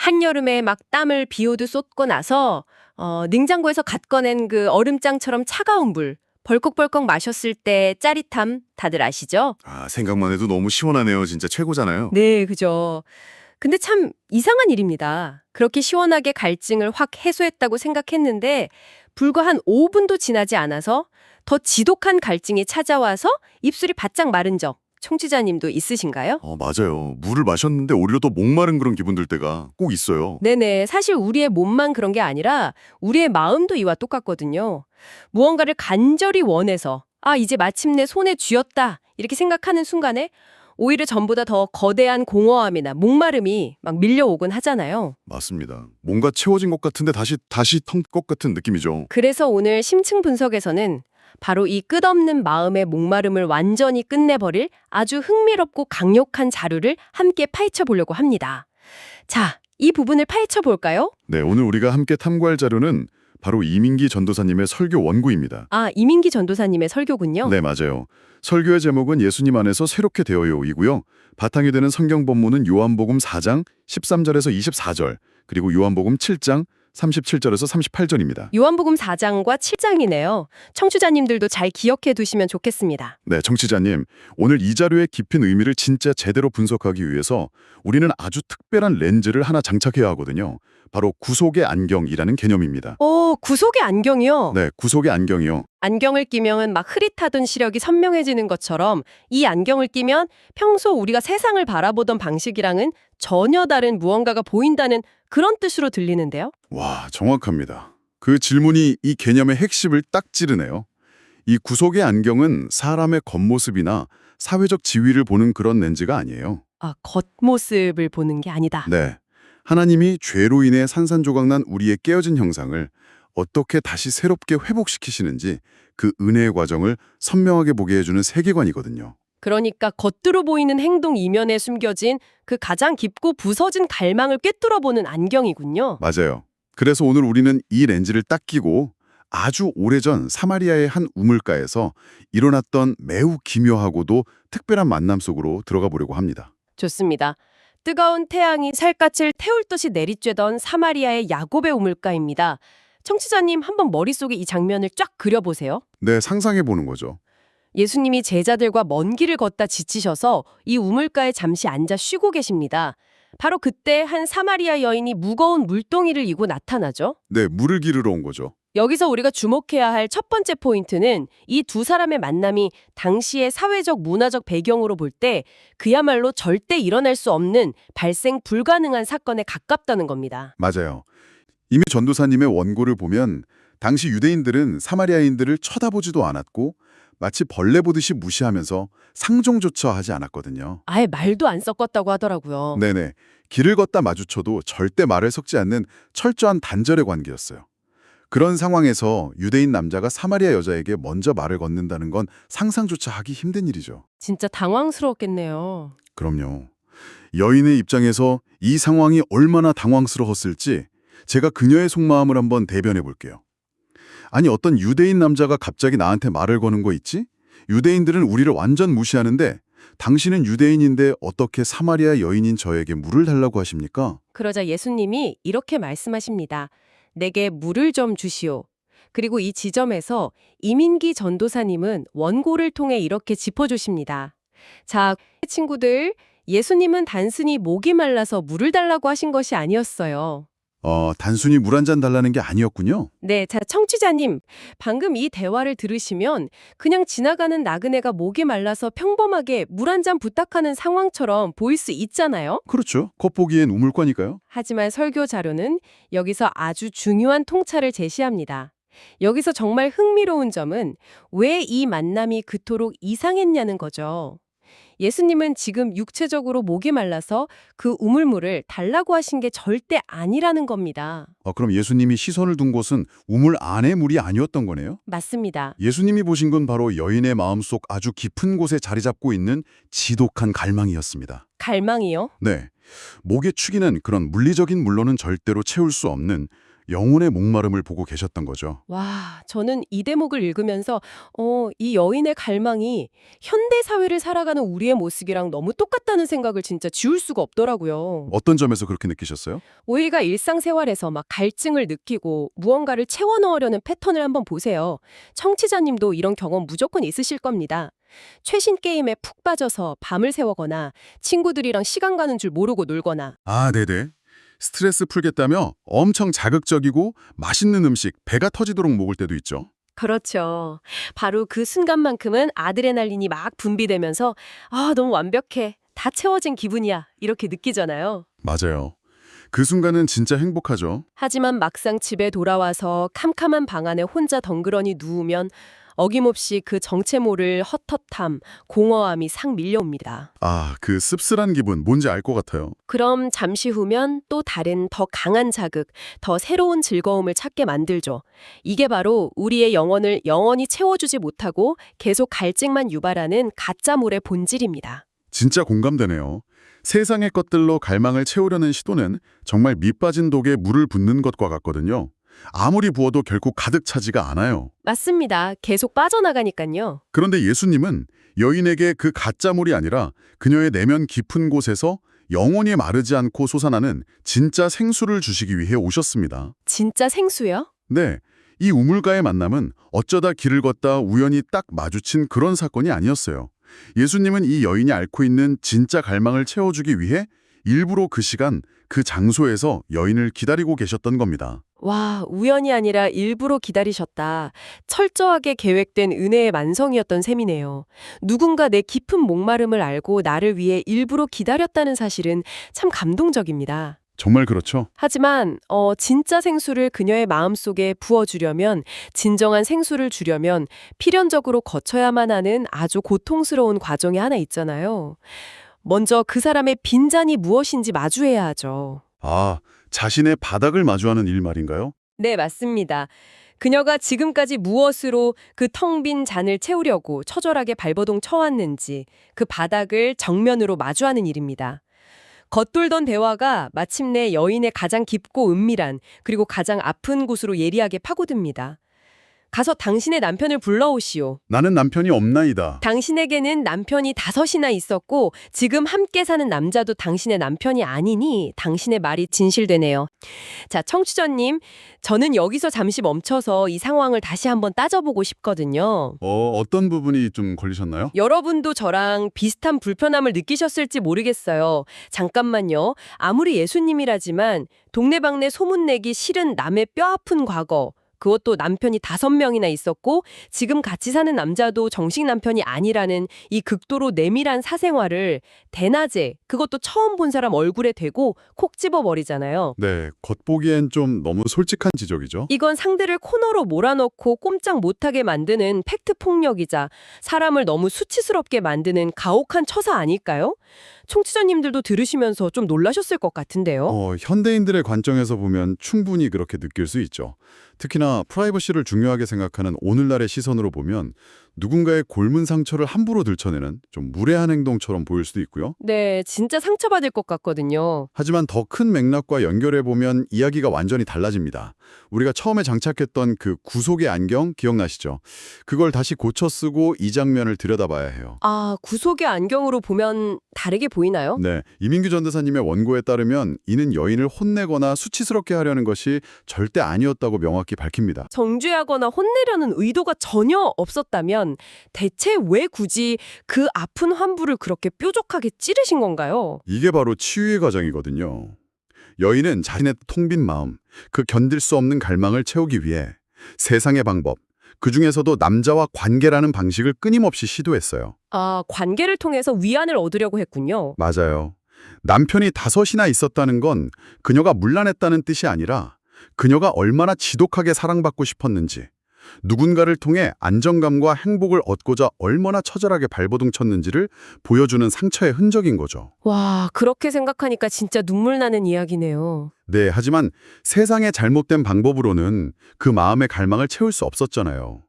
한여름에 막 땀을 비오듯 쏟고 나서 냉장고에서 갓 꺼낸 그 얼음장처럼 차가운 물 벌컥벌컥 마셨을 때 짜릿함 다들 아시죠? 아, 생각만 해도 너무 시원하네요. 진짜 최고잖아요. 네, 그죠. 근데 참 이상한 일입니다. 그렇게 시원하게 갈증을 확 해소했다고 생각했는데 불과 한 5분도 지나지 않아서 더 지독한 갈증이 찾아와서 입술이 바짝 마른 적 청취자님도 있으신가요? 맞아요. 물을 마셨는데 오히려 더 목마른 그런 기분 들 때가 꼭 있어요. 네네. 사실 우리의 몸만 그런 게 아니라 우리의 마음도 이와 똑같거든요. 무언가를 간절히 원해서 이제 마침내 손에 쥐었다 이렇게 생각하는 순간에 오히려 전보다 더 거대한 공허함이나 목마름이 막 밀려오곤 하잖아요. 맞습니다. 뭔가 채워진 것 같은데 다시 턴 것 같은 느낌이죠. 그래서 오늘 심층 분석에서는 바로 이 끝없는 마음의 목마름을 완전히 끝내버릴 아주 흥미롭고 강력한 자료를 함께 파헤쳐 보려고 합니다. 자, 이 부분을 파헤쳐 볼까요? 네, 오늘 우리가 함께 탐구할 자료는 바로 이민기 전도사님의 설교 원고입니다. 이민기 전도사님의 설교군요. 네, 맞아요. 설교의 제목은 예수님 안에서 새롭게 되어요이고요. 바탕이 되는 성경 본문은 요한복음 4장 13절에서 24절, 그리고 요한복음 7장 37절에서 38절입니다. 요한복음 4장과 7장이네요. 청취자님들도 잘 기억해 두시면 좋겠습니다. 네, 청취자님, 오늘 이 자료의 깊은 의미를 진짜 제대로 분석하기 위해서 우리는 아주 특별한 렌즈를 하나 장착해야 하거든요. 바로 구속의 안경이라는 개념입니다. 구속의 안경이요? 네, 구속의 안경이요. 안경을 끼면 막 흐릿하던 시력이 선명해지는 것처럼 이 안경을 끼면 평소 우리가 세상을 바라보던 방식이랑은 전혀 다른 무언가가 보인다는 그런 뜻으로 들리는데요. 와, 정확합니다. 그 질문이 이 개념의 핵심을 딱 찌르네요. 이 구속의 안경은 사람의 겉모습이나 사회적 지위를 보는 그런 렌즈가 아니에요. 겉모습을 보는 게 아니다. 네. 하나님이 죄로 인해 산산조각난 우리의 깨어진 형상을 어떻게 다시 새롭게 회복시키시는지 그 은혜의 과정을 선명하게 보게 해주는 세계관이거든요. 그러니까 겉으로 보이는 행동 이면에 숨겨진 그 가장 깊고 부서진 갈망을 꿰뚫어보는 안경이군요. 맞아요. 그래서 오늘 우리는 이 렌즈를 딱 끼고 아주 오래전 사마리아의 한 우물가에서 일어났던 매우 기묘하고도 특별한 만남 속으로 들어가 보려고 합니다. 좋습니다. 뜨거운 태양이 살갗을 태울 듯이 내리쬐던 사마리아의 야곱의 우물가입니다. 청취자님 한번 머릿속에 이 장면을 쫙 그려보세요. 네, 상상해 보는 거죠. 예수님이 제자들과 먼 길을 걷다 지치셔서 이 우물가에 잠시 앉아 쉬고 계십니다. 바로 그때 한 사마리아 여인이 무거운 물동이를 이고 나타나죠. 네, 물을 기르러 온 거죠. 여기서 우리가 주목해야 할 첫 번째 포인트는 이 두 사람의 만남이 당시의 사회적 문화적 배경으로 볼 때 그야말로 절대 일어날 수 없는 발생 불가능한 사건에 가깝다는 겁니다. 맞아요. 이미 전도사님의 원고를 보면 당시 유대인들은 사마리아인들을 쳐다보지도 않았고 마치 벌레 보듯이 무시하면서 상종조차 하지 않았거든요. 아예 말도 안 섞었다고 하더라고요. 네네. 길을 걷다 마주쳐도 절대 말을 섞지 않는 철저한 단절의 관계였어요. 그런 상황에서 유대인 남자가 사마리아 여자에게 먼저 말을 건넨다는 건 상상조차 하기 힘든 일이죠. 진짜 당황스러웠겠네요. 그럼요. 여인의 입장에서 이 상황이 얼마나 당황스러웠을지 제가 그녀의 속마음을 한번 대변해 볼게요. 아니, 어떤 유대인 남자가 갑자기 나한테 말을 거는 거 있지? 유대인들은 우리를 완전 무시하는데 당신은 유대인인데 어떻게 사마리아 여인인 저에게 물을 달라고 하십니까? 그러자 예수님이 이렇게 말씀하십니다. 내게 물을 좀 주시오. 그리고 이 지점에서 이민기 전도사님은 원고를 통해 이렇게 짚어주십니다. 자, 친구들, 예수님은 단순히 목이 말라서 물을 달라고 하신 것이 아니었어요. 단순히 물 한 잔 달라는 게 아니었군요. 네, 자, 청취자님, 방금 이 대화를 들으시면 그냥 지나가는 나그네가 목이 말라서 평범하게 물 한 잔 부탁하는 상황처럼 보일 수 있잖아요. 그렇죠. 겉보기엔 우물가니까요. 하지만 설교 자료는 여기서 아주 중요한 통찰을 제시합니다. 여기서 정말 흥미로운 점은 왜 이 만남이 그토록 이상했냐는 거죠. 예수님은 지금 육체적으로 목이 말라서 그 우물물을 달라고 하신 게 절대 아니라는 겁니다. 그럼 예수님이 시선을 둔 곳은 우물 안의 물이 아니었던 거네요? 맞습니다. 예수님이 보신 건 바로 여인의 마음속 아주 깊은 곳에 자리 잡고 있는 지독한 갈망이었습니다. 갈망이요? 네. 목의 축이는 그런 물리적인 물로는 절대로 채울 수 없는 영혼의 목마름을 보고 계셨던 거죠. 와, 저는 이 대목을 읽으면서 이 여인의 갈망이 현대 사회를 살아가는 우리의 모습이랑 너무 똑같다는 생각을 진짜 지울 수가 없더라고요. 어떤 점에서 그렇게 느끼셨어요? 우리가 일상생활에서 막 갈증을 느끼고 무언가를 채워 넣으려는 패턴을 한번 보세요. 청취자님도 이런 경험 무조건 있으실 겁니다. 최신 게임에 푹 빠져서 밤을 새워거나 친구들이랑 시간 가는 줄 모르고 놀거나. 아, 네네. 스트레스 풀겠다며 엄청 자극적이고 맛있는 음식, 배가 터지도록 먹을 때도 있죠. 그렇죠. 바로 그 순간만큼은 아드레날린이 막 분비되면서 너무 완벽해. 다 채워진 기분이야. 이렇게 느끼잖아요. 맞아요. 그 순간은 진짜 행복하죠. 하지만 막상 집에 돌아와서 캄캄한 방 안에 혼자 덩그러니 누우면 어김없이 그 정체 모를 헛헛함, 공허함이 상 밀려옵니다. 아, 그 씁쓸한 기분 뭔지 알 것 같아요. 그럼 잠시 후면 또 다른 더 강한 자극, 더 새로운 즐거움을 찾게 만들죠. 이게 바로 우리의 영혼을 영원히 채워주지 못하고 계속 갈증만 유발하는 가짜물의 본질입니다. 진짜 공감되네요. 세상의 것들로 갈망을 채우려는 시도는 정말 밑 빠진 독에 물을 붓는 것과 같거든요. 아무리 부어도 결국 가득 차지가 않아요. 맞습니다. 계속 빠져나가니까요. 그런데 예수님은 여인에게 그 가짜물이 아니라 그녀의 내면 깊은 곳에서 영원히 마르지 않고 솟아나는 진짜 생수를 주시기 위해 오셨습니다. 진짜 생수요? 네, 이 우물가의 만남은 어쩌다 길을 걷다 우연히 딱 마주친 그런 사건이 아니었어요. 예수님은 이 여인이 앓고 있는 진짜 갈망을 채워주기 위해 일부러 그 시간, 그 장소에서 여인을 기다리고 계셨던 겁니다. 와, 우연이 아니라 일부러 기다리셨다. 철저하게 계획된 은혜의 만성이었던 셈이네요. 누군가 내 깊은 목마름을 알고 나를 위해 일부러 기다렸다는 사실은 참 감동적입니다. 정말 그렇죠? 하지만 진짜 생수를 그녀의 마음속에 부어주려면, 진정한 생수를 주려면 필연적으로 거쳐야만 하는 아주 고통스러운 과정이 하나 있잖아요. 먼저 그 사람의 빈잔이 무엇인지 마주해야 하죠. 아, 자신의 바닥을 마주하는 일 말인가요? 네, 맞습니다. 그녀가 지금까지 무엇으로 그 텅 빈 잔을 채우려고 처절하게 발버둥 쳐왔는지 그 바닥을 정면으로 마주하는 일입니다. 겉돌던 대화가 마침내 여인의 가장 깊고 은밀한 그리고 가장 아픈 곳으로 예리하게 파고듭니다. 가서 당신의 남편을 불러오시오. 나는 남편이 없나이다. 당신에게는 남편이 5이나 있었고 지금 함께 사는 남자도 당신의 남편이 아니니 당신의 말이 진실되네요. 자, 청취자님, 저는 여기서 잠시 멈춰서 이 상황을 다시 한번 따져보고 싶거든요. 어떤 부분이 좀 걸리셨나요? 여러분도 저랑 비슷한 불편함을 느끼셨을지 모르겠어요. 잠깐만요. 아무리 예수님이라지만 동네방네 소문내기 싫은 남의 뼈아픈 과거, 그것도 남편이 5명이나 있었고 지금 같이 사는 남자도 정식 남편이 아니라는 이 극도로 내밀한 사생활을 대낮에, 그것도 처음 본 사람 얼굴에 대고 콕 집어버리잖아요. 네, 겉보기엔 좀 너무 솔직한 지적이죠. 이건 상대를 코너로 몰아넣고 꼼짝 못하게 만드는 팩트 폭력이자 사람을 너무 수치스럽게 만드는 가혹한 처사 아닐까요? 청취자님들도 들으시면서 좀 놀라셨을 것 같은데요. 현대인들의 관점에서 보면 충분히 그렇게 느낄 수 있죠. 특히나 프라이버시를 중요하게 생각하는 오늘날의 시선으로 보면 누군가의 골문 상처를 함부로 들춰내는 좀 무례한 행동처럼 보일 수도 있고요. 네, 진짜 상처받을 것 같거든요. 하지만 더 큰 맥락과 연결해보면 이야기가 완전히 달라집니다. 우리가 처음에 장착했던 그 구속의 안경 기억나시죠? 그걸 다시 고쳐 쓰고 이 장면을 들여다봐야 해요. 아, 구속의 안경으로 보면 다르게 보이나요? 네, 이민규 전도사님의 원고에 따르면 이는 여인을 혼내거나 수치스럽게 하려는 것이 절대 아니었다고 명확히 밝힙니다. 정죄하거나 혼내려는 의도가 전혀 없었다면 대체 왜 굳이 그 아픈 환부를 그렇게 뾰족하게 찌르신 건가요? 이게 바로 치유의 과정이거든요. 여인은 자신의 텅 빈 마음, 그 견딜 수 없는 갈망을 채우기 위해 세상의 방법, 그중에서도 남자와 관계라는 방식을 끊임없이 시도했어요. 아, 관계를 통해서 위안을 얻으려고 했군요. 맞아요. 남편이 5이나 있었다는 건 그녀가 문란했다는 뜻이 아니라 그녀가 얼마나 지독하게 사랑받고 싶었는지, 누군가를 통해 안정감과 행복을 얻고자 얼마나 처절하게 발버둥 쳤는지를 보여주는 상처의 흔적인 거죠. 와, 그렇게 생각하니까 진짜 눈물 나는 이야기네요. 네, 하지만 세상의 잘못된 방법으로는 그 마음의 갈망을 채울 수 없었잖아요.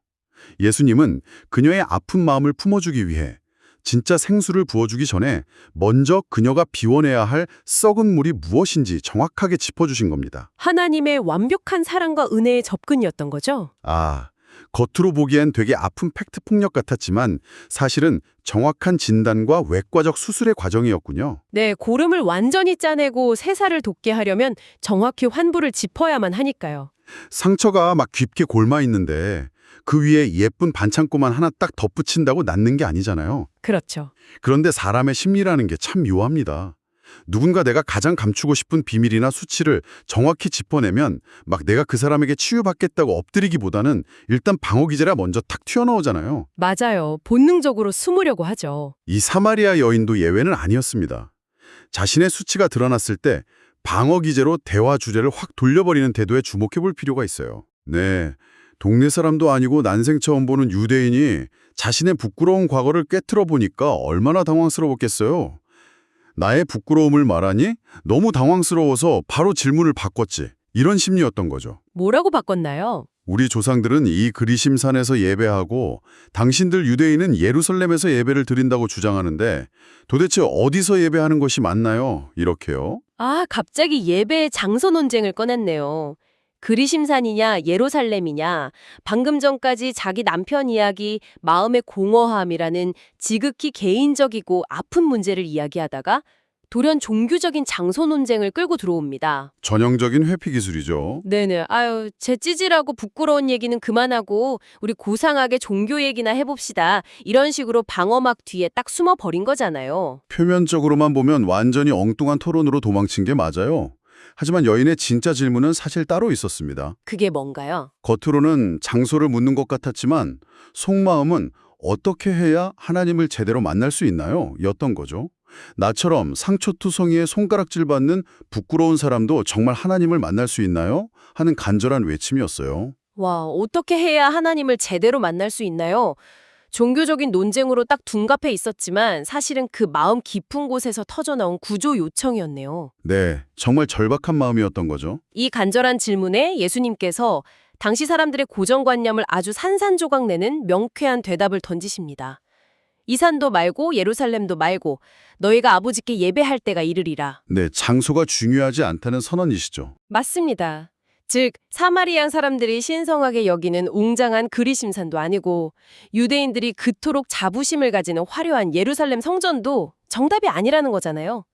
예수님은 그녀의 아픈 마음을 품어주기 위해 진짜 생수를 부어주기 전에 먼저 그녀가 비워내야 할 썩은 물이 무엇인지 정확하게 짚어주신 겁니다. 하나님의 완벽한 사랑과 은혜의 접근이었던 거죠? 아, 겉으로 보기엔 되게 아픈 팩트 폭력 같았지만 사실은 정확한 진단과 외과적 수술의 과정이었군요. 네, 고름을 완전히 짜내고 세사를 돋게 하려면 정확히 환부를 짚어야만 하니까요. 상처가 막 깊게 골마 있는데 그 위에 예쁜 반창고만 하나 딱 덧붙인다고 낫는 게 아니잖아요. 그렇죠. 그런데 사람의 심리라는 게 참 묘합니다. 누군가 내가 가장 감추고 싶은 비밀이나 수치를 정확히 짚어내면 막 내가 그 사람에게 치유받겠다고 엎드리기보다는 일단 방어 기제라 먼저 탁 튀어나오잖아요. 맞아요. 본능적으로 숨으려고 하죠. 이 사마리아 여인도 예외는 아니었습니다. 자신의 수치가 드러났을 때 방어 기제로 대화 주제를 확 돌려버리는 태도에 주목해 볼 필요가 있어요. 네, 동네 사람도 아니고 난생 처음 보는 유대인이 자신의 부끄러운 과거를 꿰뚫어 보니까 얼마나 당황스러웠겠어요. 나의 부끄러움을 말하니 너무 당황스러워서 바로 질문을 바꿨지. 이런 심리였던 거죠. 뭐라고 바꿨나요? 우리 조상들은 이 그리심산에서 예배하고 당신들 유대인은 예루살렘에서 예배를 드린다고 주장하는데 도대체 어디서 예배하는 것이 맞나요? 이렇게요. 아, 갑자기 예배의 장소 논쟁을 꺼냈네요. 그리심산이냐 예루살렘이냐, 방금 전까지 자기 남편 이야기, 마음의 공허함이라는 지극히 개인적이고 아픈 문제를 이야기하다가 돌연 종교적인 장소 논쟁을 끌고 들어옵니다. 전형적인 회피 기술이죠. 네네. 아유, 제 찌질하고 부끄러운 얘기는 그만하고 우리 고상하게 종교 얘기나 해봅시다. 이런 식으로 방어막 뒤에 딱 숨어버린 거잖아요. 표면적으로만 보면 완전히 엉뚱한 토론으로 도망친 게 맞아요. 하지만 여인의 진짜 질문은 사실 따로 있었습니다. 그게 뭔가요? 겉으로는 장소를 묻는 것 같았지만 속마음은 어떻게 해야 하나님을 제대로 만날 수 있나요? 였던 거죠. 나처럼 상처투성이에 손가락질 받는 부끄러운 사람도 정말 하나님을 만날 수 있나요? 하는 간절한 외침이었어요. 와, 어떻게 해야 하나님을 제대로 만날 수 있나요? 종교적인 논쟁으로 딱 둔갑해 있었지만 사실은 그 마음 깊은 곳에서 터져나온 구조 요청이었네요. 네, 정말 절박한 마음이었던 거죠. 이 간절한 질문에 예수님께서 당시 사람들의 고정관념을 아주 산산조각 내는 명쾌한 대답을 던지십니다. 이 산도 말고 예루살렘도 말고 너희가 아버지께 예배할 때가 이르리라. 네, 장소가 중요하지 않다는 선언이시죠. 맞습니다. 즉 사마리아 사람들이 신성하게 여기는 웅장한 그리심산도 아니고 유대인들이 그토록 자부심을 가지는 화려한 예루살렘 성전도 정답이 아니라는 거잖아요.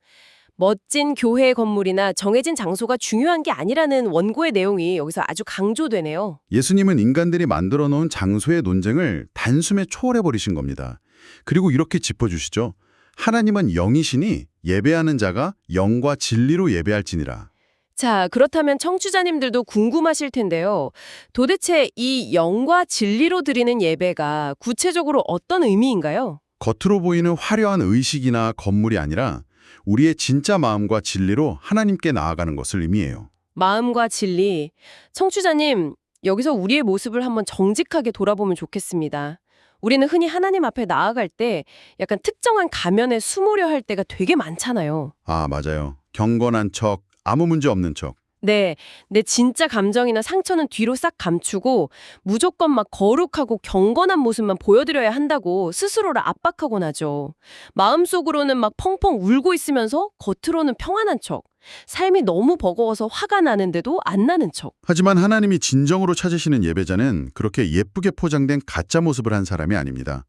멋진 교회 건물이나 정해진 장소가 중요한 게 아니라는 원고의 내용이 여기서 아주 강조되네요. 예수님은 인간들이 만들어 놓은 장소의 논쟁을 단숨에 초월해버리신 겁니다. 그리고 이렇게 짚어주시죠. 하나님은 영이시니 예배하는 자가 영과 진리로 예배할지니라. 자, 그렇다면 청취자님들도 궁금하실 텐데요. 도대체 이 영과 진리로 드리는 예배가 구체적으로 어떤 의미인가요? 겉으로 보이는 화려한 의식이나 건물이 아니라 우리의 진짜 마음과 진리로 하나님께 나아가는 것을 의미해요. 마음과 진리. 청취자님, 여기서 우리의 모습을 한번 정직하게 돌아보면 좋겠습니다. 우리는 흔히 하나님 앞에 나아갈 때 약간 특정한 가면에 숨으려 할 때가 되게 많잖아요. 아, 맞아요. 경건한 척, 아무 문제 없는 척. 네, 내 진짜 감정이나 상처는 뒤로 싹 감추고 무조건 막 거룩하고 경건한 모습만 보여드려야 한다고 스스로를 압박하곤 하죠. 마음속으로는 막 펑펑 울고 있으면서 겉으로는 평안한 척. 삶이 너무 버거워서 화가 나는데도 안 나는 척. 하지만 하나님이 진정으로 찾으시는 예배자는 그렇게 예쁘게 포장된 가짜 모습을 한 사람이 아닙니다.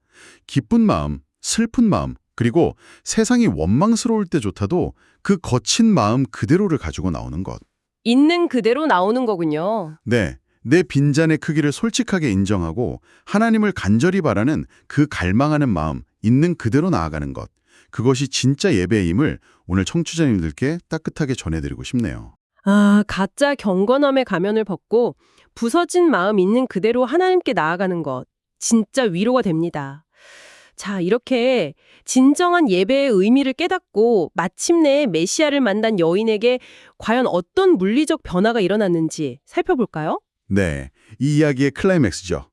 기쁜 마음, 슬픈 마음, 그리고 세상이 원망스러울 때조차도 그 거친 마음 그대로를 가지고 나오는 것. 있는 그대로 나오는 거군요. 네, 내 빈잔의 크기를 솔직하게 인정하고 하나님을 간절히 바라는 그 갈망하는 마음, 있는 그대로 나아가는 것. 그것이 진짜 예배의 힘을 오늘 청취자님들께 따뜻하게 전해드리고 싶네요. 아, 가짜 경건함의 가면을 벗고 부서진 마음 있는 그대로 하나님께 나아가는 것. 진짜 위로가 됩니다. 자, 이렇게 진정한 예배의 의미를 깨닫고 마침내 메시아를 만난 여인에게 과연 어떤 물리적 변화가 일어났는지 살펴볼까요? 네, 이 이야기의 클라이맥스죠.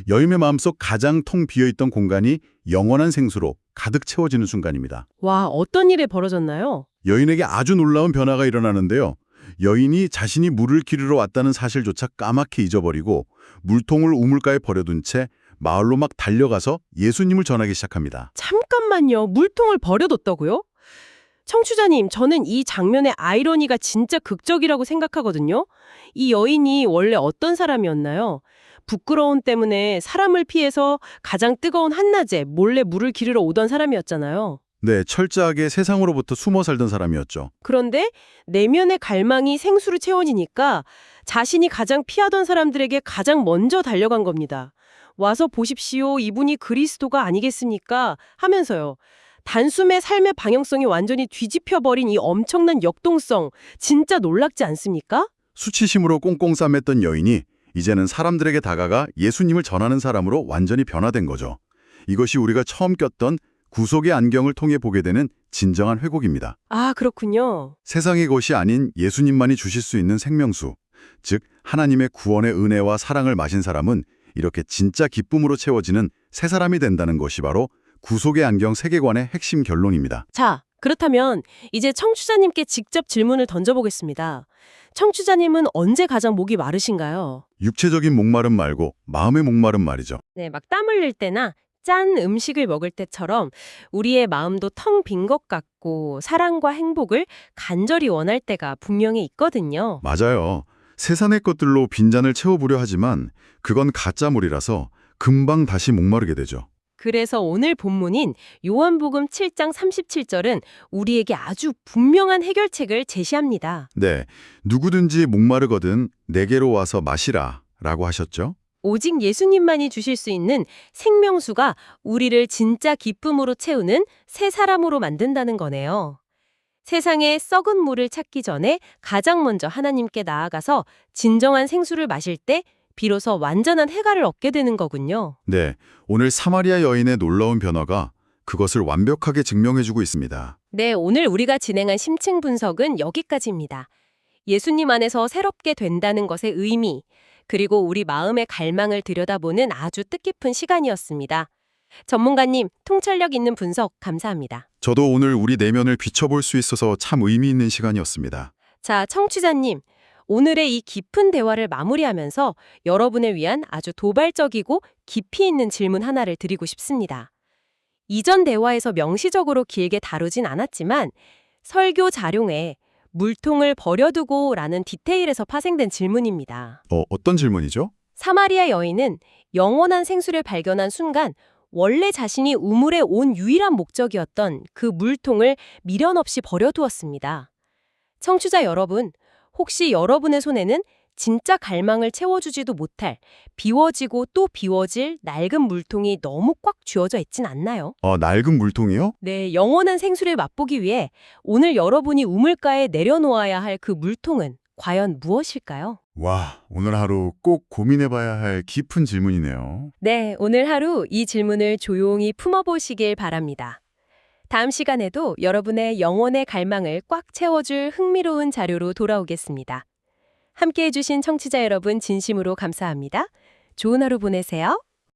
여인의 마음속 가장 텅 비어있던 공간이 영원한 생수로 가득 채워지는 순간입니다. 와, 어떤 일이 벌어졌나요? 여인에게 아주 놀라운 변화가 일어나는데요. 여인이 자신이 물을 기르러 왔다는 사실조차 까맣게 잊어버리고 물통을 우물가에 버려둔 채 마을로 막 달려가서 예수님을 전하기 시작합니다. 잠깐만요. 물통을 버려뒀다고요? 청취자님, 저는 이 장면의 아이러니가 진짜 극적이라고 생각하거든요. 이 여인이 원래 어떤 사람이었나요? 부끄러움 때문에 사람을 피해서 가장 뜨거운 한낮에 몰래 물을 기르러 오던 사람이었잖아요. 네, 철저하게 세상으로부터 숨어 살던 사람이었죠. 그런데 내면의 갈망이 생수로 채워지니까 자신이 가장 피하던 사람들에게 가장 먼저 달려간 겁니다. 와서 보십시오. 이분이 그리스도가 아니겠습니까? 하면서요. 단숨에 삶의 방향성이 완전히 뒤집혀버린 이 엄청난 역동성, 진짜 놀랍지 않습니까? 수치심으로 꽁꽁 싸맸던 여인이 이제는 사람들에게 다가가 예수님을 전하는 사람으로 완전히 변화된 거죠. 이것이 우리가 처음 꼈던 구속의 안경을 통해 보게 되는 진정한 회복입니다. 아, 그렇군요. 세상의 것이 아닌 예수님만이 주실 수 있는 생명수, 즉 하나님의 구원의 은혜와 사랑을 마신 사람은 이렇게 진짜 기쁨으로 채워지는 새 사람이 된다는 것이 바로 구속의 안경 세계관의 핵심 결론입니다. 자, 그렇다면 이제 청취자님께 직접 질문을 던져보겠습니다. 청취자님은 언제 가장 목이 마르신가요? 육체적인 목마름 말고 마음의 목마름 말이죠. 네, 막 땀 흘릴 때나 짠 음식을 먹을 때처럼 우리의 마음도 텅 빈 것 같고 사랑과 행복을 간절히 원할 때가 분명히 있거든요. 맞아요. 세상의 것들로 빈잔을 채워보려 하지만 그건 가짜물이라서 금방 다시 목마르게 되죠. 그래서 오늘 본문인 요한복음 7장 37절은 우리에게 아주 분명한 해결책을 제시합니다. 네, 누구든지 목마르거든 내게로 와서 마시라 라고 하셨죠? 오직 예수님만이 주실 수 있는 생명수가 우리를 진짜 기쁨으로 채우는 새 사람으로 만든다는 거네요. 세상에 썩은 물을 찾기 전에 가장 먼저 하나님께 나아가서 진정한 생수를 마실 때 비로소 완전한 해가를 얻게 되는 거군요. 네, 오늘 사마리아 여인의 놀라운 변화가 그것을 완벽하게 증명해주고 있습니다. 네, 오늘 우리가 진행한 심층 분석은 여기까지입니다. 예수님 안에서 새롭게 된다는 것의 의미, 그리고 우리 마음의 갈망을 들여다보는 아주 뜻깊은 시간이었습니다. 전문가님, 통찰력 있는 분석 감사합니다. 저도 오늘 우리 내면을 비춰볼 수 있어서 참 의미 있는 시간이었습니다. 자, 청취자님, 오늘의 이 깊은 대화를 마무리하면서 여러분을 위한 아주 도발적이고 깊이 있는 질문 하나를 드리고 싶습니다. 이전 대화에서 명시적으로 길게 다루진 않았지만 설교 자료에 물통을 버려두고 라는 디테일에서 파생된 질문입니다. 어떤 질문이죠? 사마리아 여인은 영원한 생수를 발견한 순간 원래 자신이 우물에 온 유일한 목적이었던 그 물통을 미련 없이 버려두었습니다. 청취자 여러분, 혹시 여러분의 손에는 진짜 갈망을 채워주지도 못할 비워지고 또 비워질 낡은 물통이 너무 꽉 쥐어져 있진 않나요? 낡은 물통이요? 네, 영원한 생수를 맛보기 위해 오늘 여러분이 우물가에 내려놓아야 할 그 물통은 과연 무엇일까요? 와, 오늘 하루 꼭 고민해봐야 할 깊은 질문이네요. 네, 오늘 하루 이 질문을 조용히 품어보시길 바랍니다. 다음 시간에도 여러분의 영혼의 갈망을 꽉 채워줄 흥미로운 자료로 돌아오겠습니다. 함께해 주신 청취자 여러분 진심으로 감사합니다. 좋은 하루 보내세요.